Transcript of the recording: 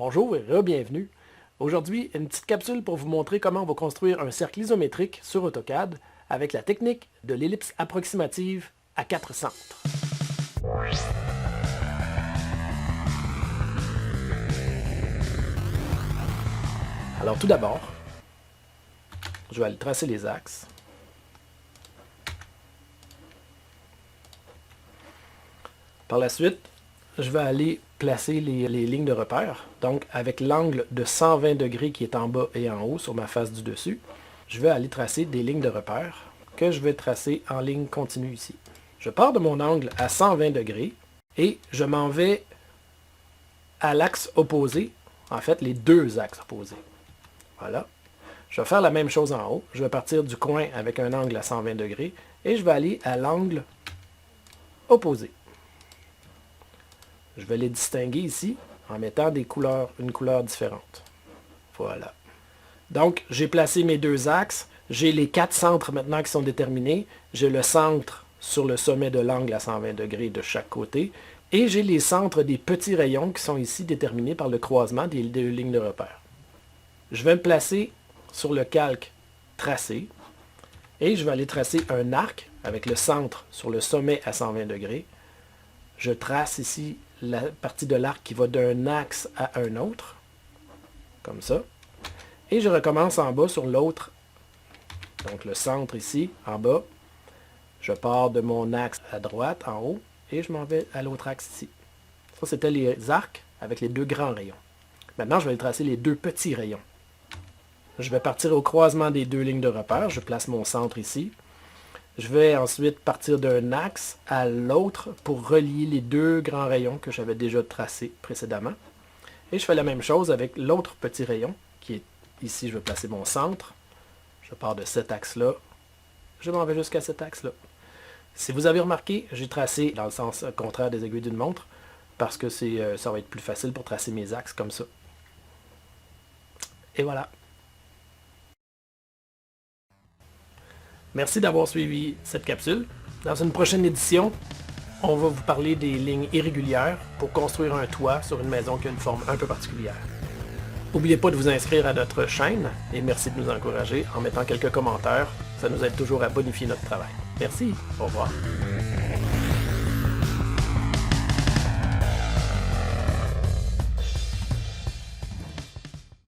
Bonjour et bienvenue. Aujourd'hui, une petite capsule pour vous montrer comment on va construire un cercle isométrique sur AutoCAD avec la technique de l'ellipse approximative à 4 centres. Alors tout d'abord, je vais aller tracer les axes. Par la suite, je vais aller placer les lignes de repère. Donc, avec l'angle de 120 degrés qui est en bas et en haut sur ma face du dessus, je vais aller tracer des lignes de repère que je vais tracer en ligne continue ici. Je pars de mon angle à 120 degrés et je m'en vais à l'axe opposé, en fait les deux axes opposés. Voilà. Je vais faire la même chose en haut. Je vais partir du coin avec un angle à 120 degrés et je vais aller à l'angle opposé. Je vais les distinguer ici en mettant une couleur différente. Voilà. Donc, j'ai placé mes deux axes. J'ai les 4 centres maintenant qui sont déterminés. J'ai le centre sur le sommet de l'angle à 120 degrés de chaque côté. Et j'ai les centres des petits rayons qui sont ici déterminés par le croisement des deux lignes de repère. Je vais me placer sur le calque tracé. Et je vais aller tracer un arc avec le centre sur le sommet à 120 degrés. Je trace ici la partie de l'arc qui va d'un axe à un autre, comme ça. Et je recommence en bas sur l'autre, donc le centre ici, en bas. Je pars de mon axe à droite, en haut, et je m'en vais à l'autre axe ici. Ça, c'était les arcs avec les deux grands rayons. Maintenant, je vais aller tracer les deux petits rayons. Je vais partir au croisement des deux lignes de repère. Je place mon centre ici. Je vais ensuite partir d'un axe à l'autre pour relier les deux grands rayons que j'avais déjà tracés précédemment. Et je fais la même chose avec l'autre petit rayon, qui est ici, je vais placer mon centre. Je pars de cet axe-là. Je m'en vais jusqu'à cet axe-là. Si vous avez remarqué, j'ai tracé dans le sens contraire des aiguilles d'une montre, parce que ça va être plus facile pour tracer mes axes comme ça. Et voilà. Merci d'avoir suivi cette capsule. Dans une prochaine édition, on va vous parler des lignes irrégulières pour construire un toit sur une maison qui a une forme un peu particulière. N'oubliez pas de vous inscrire à notre chaîne et merci de nous encourager en mettant quelques commentaires. Ça nous aide toujours à bonifier notre travail. Merci, au revoir.